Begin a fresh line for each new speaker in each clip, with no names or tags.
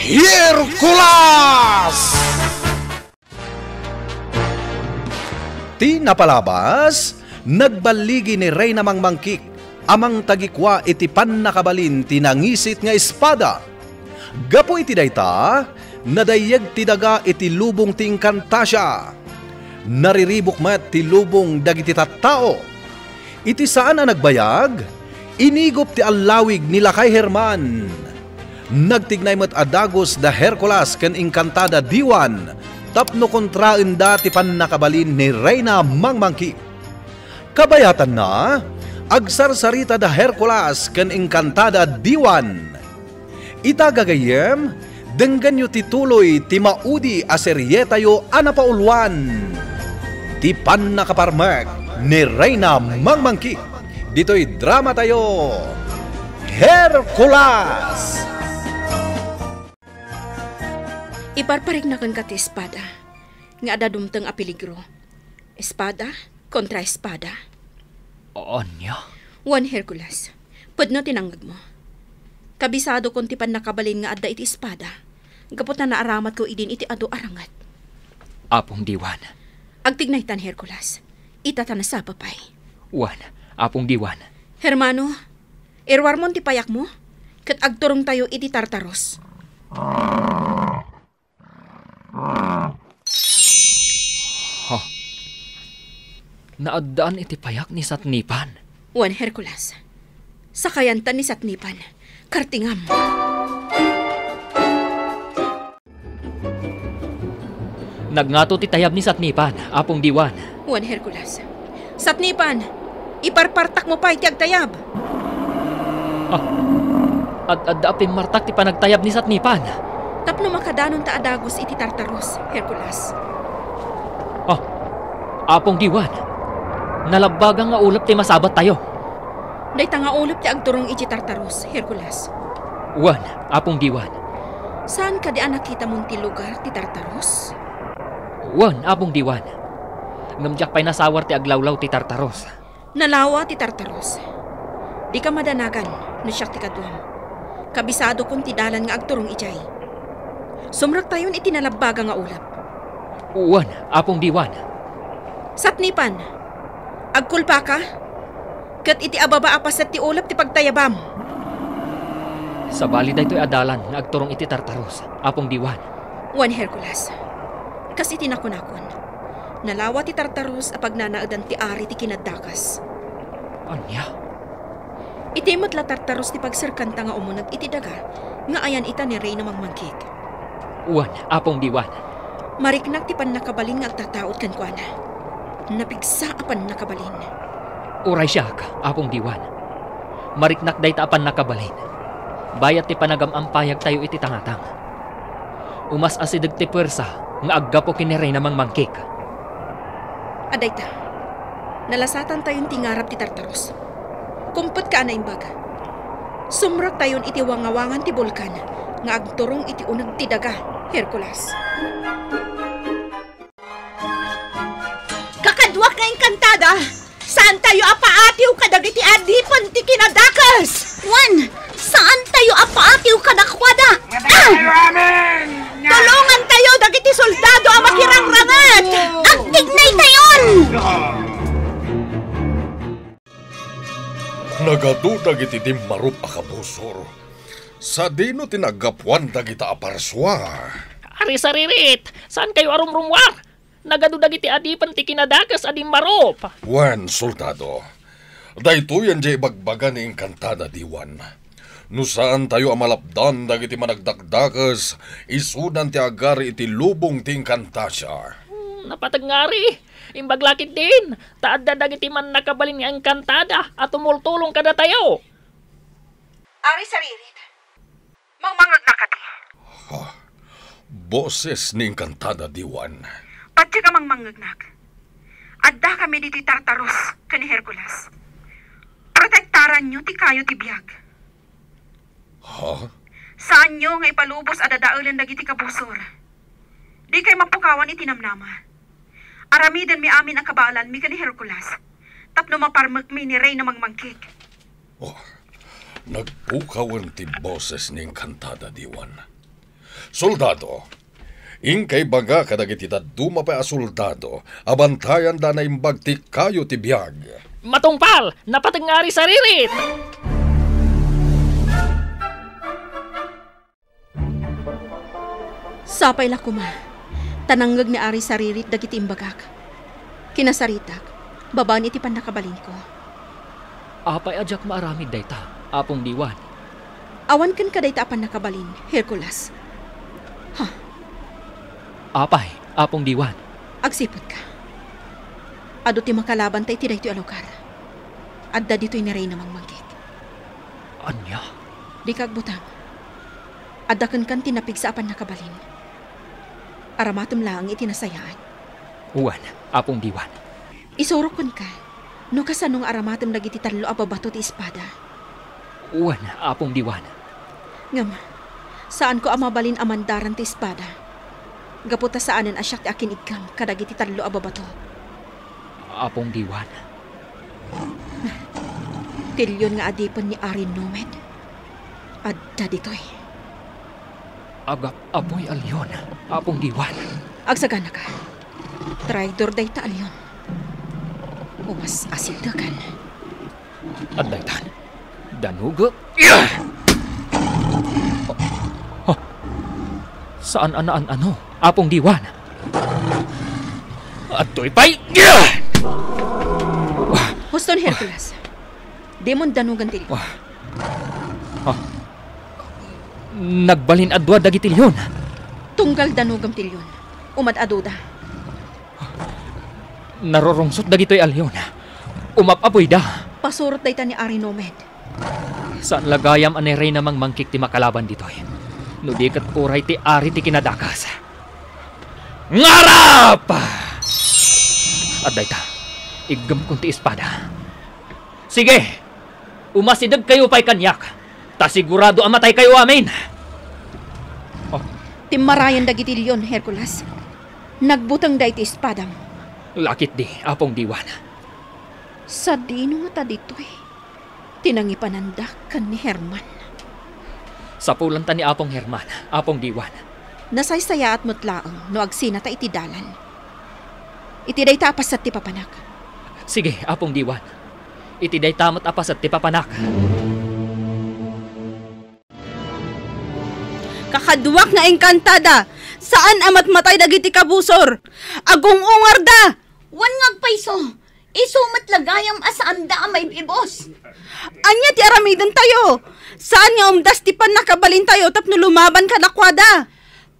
Hercules! Ti napalabas, nagbaligi ni Reyna Mangmangkik, amang tagikwa iti pannakabalin tinangisit nga espada. Gapo iti dayta, nadayeg ti daga iti lubong ti Encantasia. Nariribok met ti lubong dagiti tattao. Iti saan na nagbayag, inigop ti allawig nila kay Herman. Nagtignay met adagos da Hercules ken Encantada diwan, tapno kontraen da ti pannakabalin ni Reyna Mangmangkik. Kabayatan na, agsarsarita da Hercules ken Encantada diwan. Itagagayem, denggan yu tituloy ti maudi a seryetayo anapaulwan. Ti pannakaparmek ni Reyna Mangmangkik. Dito'y drama tayo, Hercules!
Iparparig na kan kati espada, nga ada dumteng a peligro. Espada kontra espada.
Anya?
Juan Hercules, pudno tinanggag mo. Kabisado kong tipan nakabalin nga adda iti espada. Gapot na naaramat ko idin iti ado arangat.
Apong Diwan.
Agtignay tan Hercules, itata na sa papay.
Juan, apong Diwan.
Hermano, irwar mo ti payak mo, kat agturong tayo iti Tartaros.
Naaddaan iti payak ni Satnipan.
Juan Hercules, sakayantan ni Satnipan, kartingam.
Nagngato ti tayab ni Satnipan, apong Diwan.
Juan Hercules, Satnipan, iparpartak mo pa iti agtayab.
Adda martak ti panagtayab ni Satnipan.
Tapno makadanon ta adagos iti Tartaros, Hercules.
Apong Diwan. Nalabagang nga ulap ti masabat tayo.
Dayta nga ulap ti agturong iti Tartaros, Hercules.
Juan, apong Diwan.
Saan ka di nakita mong ti lugar ti Tartaros?
Juan, apong Diwan. Ngamjak pa'y nasawar ti aglawlaw ti Tartaros.
Nalawa ti Tartaros. Di ka madanagan, no siyak ti kaduam. Kabisado kong ti dalan nga agturong ijay. Sumrak tayon iti nalabaga nga ulap.
Juan, apong Diwan.
Satnipan, agkulpa ka? Kat iti ababa apasat ti ulap ti pagtayabam.
Sa bali da ito'y adalan nga agturong iti Tartaros, apong Diwan.
Juan Hercules, kas iti nakunakon. Nalawa ti Tartaros apag nanaadan ti ari ti kinadakas.
Anya?
Iti matla Tartaros ti pagsarkanta nga umunag iti daga nga ayan ita ni Reyna Mangmangkik.
Juan, apong Diwan.
Mariknak ti pannakabalin nga agtataot kan kuana. Napigsa apan nakabalin.
Uray siya ka, apong Diwan. Mariknak day ta apan nakabalin. Bayat ti panagamampayag tayo iti tangatang. Umas asidag ti pwersa nga aggapo kini Reyna Mangmangkik.
Aday ta, nalasatan tayon tingarap ti Tartaros. Kumpet ka na imbag. Sumrak tayon iti wangawangan ti bulkan nga agturong iti unag ti daga, Hercules.
Kakadwak nga Encantada! Saan tayo apaatiw kadagiti adipan ti kinadakas? Juan, saan tayo apaatiw kadakwada? Tulungan tayo dagiti soldado ang makirangrangat! Agtignay tayon!
Nagadudag iti marup akabusor. Sa dino tinagapuan dagita aparswa.
Ari saririt, saan kayo arumrumwar? Nagadudag iti adipan ti kinadakas adim marop.
Wen, soldado. Dayto yan jay bagbaga ni Encantada diwan. No saan tayo amalapdan dagiti managdakdakas, isudan ti agari iti lubong ti Encantasia.
Napatag ngari. Imbaglakit din. Taadda dagiti man nakabalin ni Encantada at tumultulong kada tayo.
Ari saririt. Mangmangag na kati.
Boses ni Encantada diwan.
Pati ka mangmangagnak. Adda kami diti Tartaros kani Hercules. Protektaran nyo ti kayo ti biyag. Saan nyo nga ipalubos adadaulan dagiti kabusor. Di kay mapukawan itinamnama. Aramidan mi amin ang kabalan mi kani Hercules. Tapno maparmak mi ni Reyna Mangmangkik.
Nagpukawan ti boses ni Encantada diwan.
Soldado, ingkay baga kadagiti daduma pa a soldado, abantayan da na imbagti kayo ti biyag.
Matungpal, napatengari saririt.
Sapay la kuma. Tananggag ni Ari saririt dagiti imbagak. Kinasaritak, babaan iti panakabalin ko.
Apay adyak maaramid dayta, apong diwan.
Awan kan ka dayta apan nakabalin, Hercules.
Apay, apong diwan.
Agsipot ka. Ado ti makalaban tay ti dayto alugar. Adda dito'y ni Reyna mangmangkik.
Anya?
Di kagbutang. Adda kan tinapig sa apan nakabalin. Aramatom lang itinasayaan.
Uwan, apong diwan.
Isurok ka. No kasanong aramatom dagiti talo ababato ti espada.
Uwan, apong diwan.
Ngam, saan ko amabalin amandaran ti espada? Gaputa saanan asyak ti akin igkam kadagiti talo ababato.
Apong diwan.
Tilyon nga adipan ni Ari Nomed. Adda ditoy.
Agap apoy alyon, apong diwan.
Agsagana ka. Traidor day ta alyon. Umas asiddakan.
At daytan, danugo. Saan anaan ano, apong diwan? At to'y pay.
Huston Hercules. Demon danugan tilyon.
Nagbalin adwa dagitilyon.
Tunggal danugam tilyon. Umad-aduda.
Narorungsot dagitoy alyon. Umapapoy da.
Pasurot day ta ni Ari Nomed.
Saan lagayam ane Reyna mangmangkik ti makalaban ditoy. No di kat uray ti Ari ti kinadakas. Ngarap! At dayta, igam kong ti espada. Sige, umasidag kayo pa'y kanyak. Ta sigurado amatay kayo amin.
Timarayan dagitilyon, Hercules. Nagbutang day ti espadam.
Lakit di, apong diwan.
Sa dino nga ta dito'y. Tinangipanandak kan ni Herman.
Sa pulanta ni apong Herman, apong diwan.
Nasaysaya at mutlaang no agsina ta iti dalan. Iti day tapas at ti papanak.
Sige, apong diwan. Iti day tamat apas at ti papanak.
Kakaduwak nga engkantada. Saan amat matay dagiti kabusor? Agong ungar da.
Wan ngagpaiso. Isumat lagayam asaan da may bibos.
Anya ti aramiden tayo. Saan nga umdas ti pan nakabalin tayo tapno lumaban ka nakwada?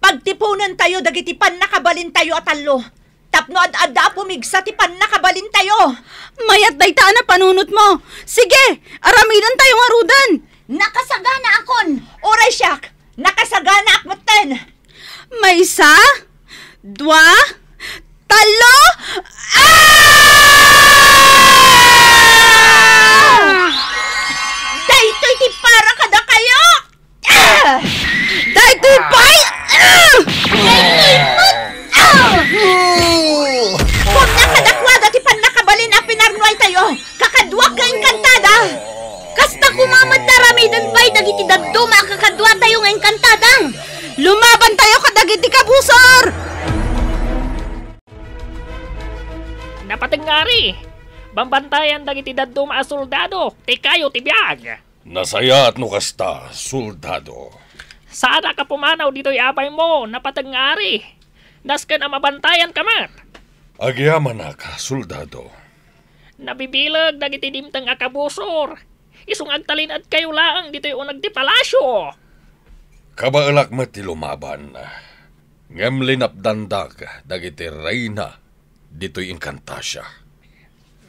Pagtipunan tayo dagiti pan nakabalin tayo atalo. Tapno ad-ada pumigsa ti pan nakabalin tayo.
Mayat dayta na panunot mo. Sige, aramiden tayo nga rudan.
Nakasagana akon.
Oray siyak, nakasagana akmatan.
May isa, dua, talo,
Daytoy ti para kada kayo.
daytoy pay!
Daytoy put. Kung nakadakwada ti pan nakabalin a pinarnuay tayo, kakadwak nga engkantada.
Kasta kumamad na ramidan pa'y dagiti daduma kakadwa tayo nga engkantada.
Lumaban tayo kadagiti kabusor!
Napatengari! Bambantayan dagiti daddo maa soldado, ti kayo ti biyag.
Nasaya at nukasta, soldado.
Sana ka pumanaw dito'y apay mo, napatengari. Nasken ang mabantayan kamat.
Agyaman na ka, soldado.
Nabibilag dagiti dimtang akabusor. Isung agtalin at kayo lang dito'y unag ti palasyo.
Kabaalak mati lumaban. Ngem linapdandag dagiti Reyna dito'y Encantasia.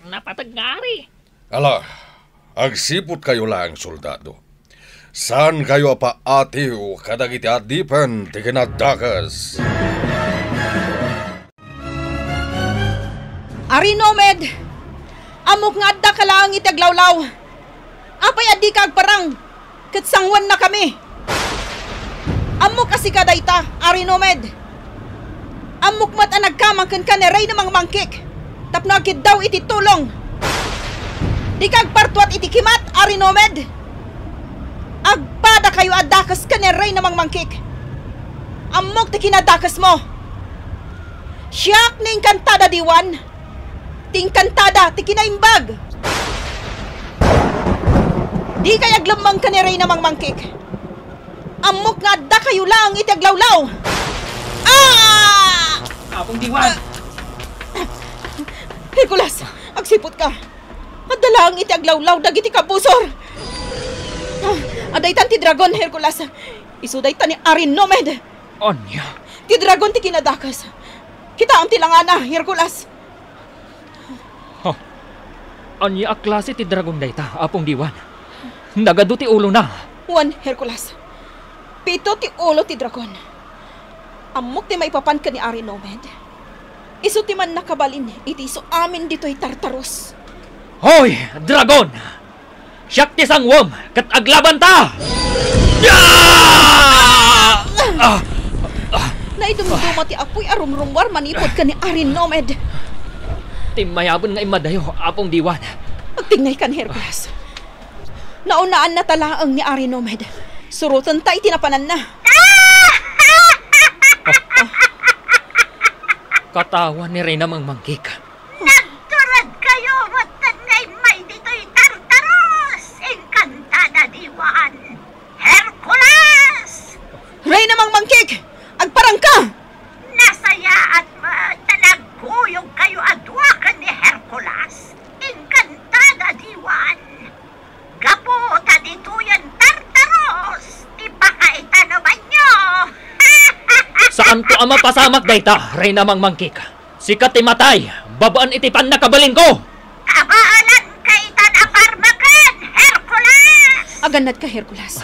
Napatengari.
Ala, agsipot kayo lang, soldado. Saan kayo paatiw kadagiti adipan ti kinadakas?
Ari Nomed! Amok nga adda ka lang itaglawlaw. Apay adi kag parang. Katsangwan na kami. Amok kasi kadayta, Ari Nomed. Amok mat ang nagkamangkan ka ni Reyna mangmangkik. Tapno agid daw iti tulong. Di kag partuat iti kimat, Ari Nomed. Agpada kayo adakas ka ni Reyna mangmangkik.
Amok ti kinadakas mo. Siyak na inkantada diwan. Tingkantada ti kinaimbag. Di kaya aglamang ka ni Reyna Mangmangkik. Amok nga da kayo lang iti aglawlaw.
Apong diwan!
Hercules, agsipot ka. Adala ang iti aglawlaw dagiti kabusor. Aday tan ti dragon, Hercules. Isuday tan ni Arin Nomed.
Anya?
Ti dragon ti kinadakas. Kita ang tilangana, Hercules.
Anya a klase ti dragon dayta, apong diwan. Nagado ti ulo na.
Juan, Hercules. Pito ti ulo ti dragon. Amok ti maipapan ka ni Arin Nomed. Isu ti man nakabalin, iti iso amin dito'y Tartaros.
Hoy, dragon! Siyak ti sangwom, kat aglaban ta!
Naidumduma ti apoy arumrumwar manipod ka ni Arin Nomed.
Timayabon nga imadayo, apong diwan.
Agtingnay ka ni Hercules. Naunaan na talaang ni Arin Nomed. Surutan ta itinapanan na.
Katawan ni Reyna Mangmangkik.
Nagturad kayo, matan ngay may dito'y Tartaros. Encantada diwan. Hercules!
Reyna Mangmangkik! Agparang ka!
Nasaya at matalaguyog kayo adwakan ni Hercules. Encantada diwan. Gaputa dito yan Tartaros. Ipakaita naman nyo.
Saan to ama pasamak dayta, Reyna Mangmangkik? Sikat matay, babaan itipan na kabalin ko!
Kabaalan kaita na parmakan, Hercules!
Aganad ka, Hercules.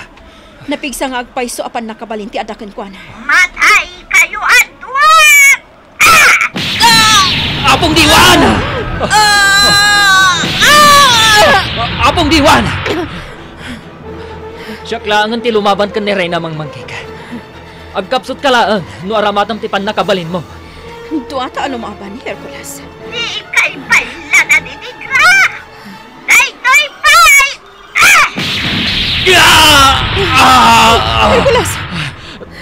Napigsa nga agpayso apan nakabalin ti adakan ko na.
Matay kayo adwak!
Apong diwan! Apong diwan! Siya klangan ti lumaban ka ni Reyna Mangmangkik. Agkapsot ka laang, no aramatam tipan na kabalin mo.
Duata ano maaban ni Hercules?
Di kay baila na dinigra! Daytoy pay!
Hercules!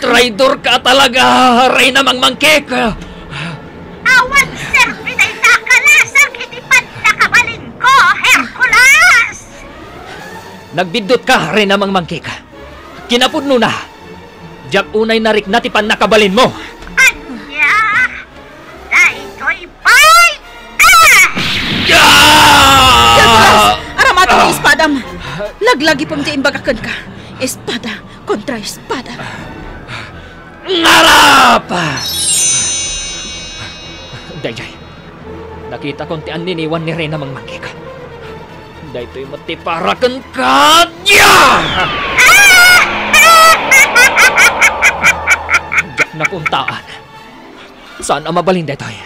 Traidor ka talaga, Reyna Mangmangkik!
Awan sir, pinayta ka lasang itipan na kabalin ko, Hercules!
Nagbidot ka, Reyna Mangmangkik. Kinapudno na. Diyak unay narik na tipan na kabalin mo.
Anya! Daytoy pay!
Hercules! Aramatan ni espadam! Laglagi pang di imbagakan ka. Espada kontra espada.
Ngarap! Dayjay, nakita kong tian niniwan ni Reyna Mangmangkik. Daytoy matiparakan ka! Napuntaan. Saan ang mabalin detoy?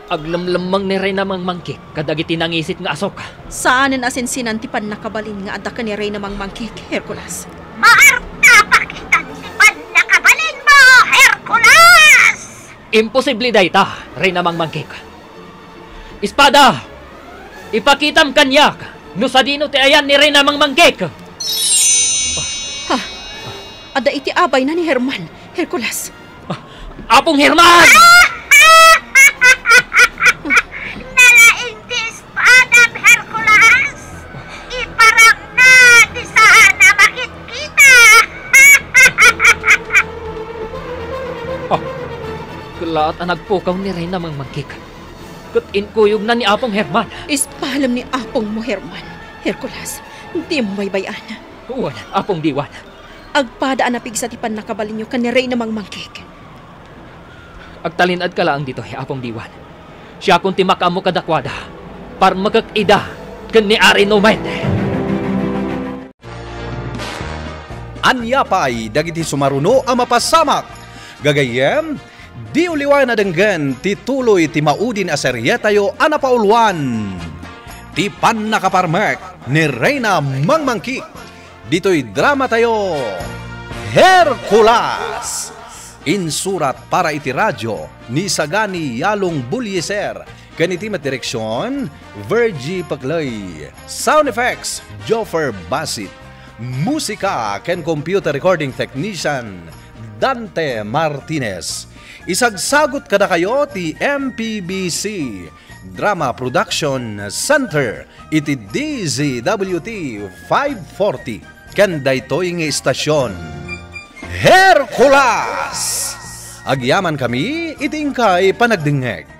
Aglamlamang ni Reyna Mangmangkik kadagiti nangisit nga asok.
Saan na asinsinan ti pan nakabalin nga adakan ni Reyna Mangmangkik, Hercules?
Maarta pakitan si pan na kabalin mo, Hercules!
Imposible dayta, Reyna Mangmangkik. Espada! Ipakitam kanyak! No sa dino ti ayan ni Reyna Mangmangkik!
Ada iti abay na ni Herman, Hercules.
Apong Herman!
Nalaing ti espadam, Hercules! Iparang na di saan na makikita!
Kulaat ang nagpukaw ni Reyna Mangmangkik. Kutin-kuyog na ni Apong Herman.
Ispalam ni apong mo, Herman. Hercules, di mo baybayan.
Uwan, Apong diwan.
Agpada anapig sa tipan nakabalin nyo ka ni Reyna Mangmangkik.
Agtalinad ka lang dito, Apong diwan. Siya kung timaka mo kadakwada, par magkakida kan ni Arin Nomed.
Anya pa'y dagiti sumaruno ang mapasamak. Gagayem, di uliwan na denggan tituloy ti maudin a serye tayo anapauluan. Ti pan nakaparmek ni Reyna Mangmangkik. Dito'y drama tayo, Hercules. Insurat para iti radyo ni Sagani Yalong Bulyeser. Kanitimat direksyon, Virgie Paclay. Sound effects, Joffer Basit. Musika ken computer recording technician, Dante Martinez. Isagsagot kada kayo ti MPBC Drama Production Center iti DZWT 540 ken daytoy nga istasyon Hercules. Agyaman kami itingkay panagdingeg.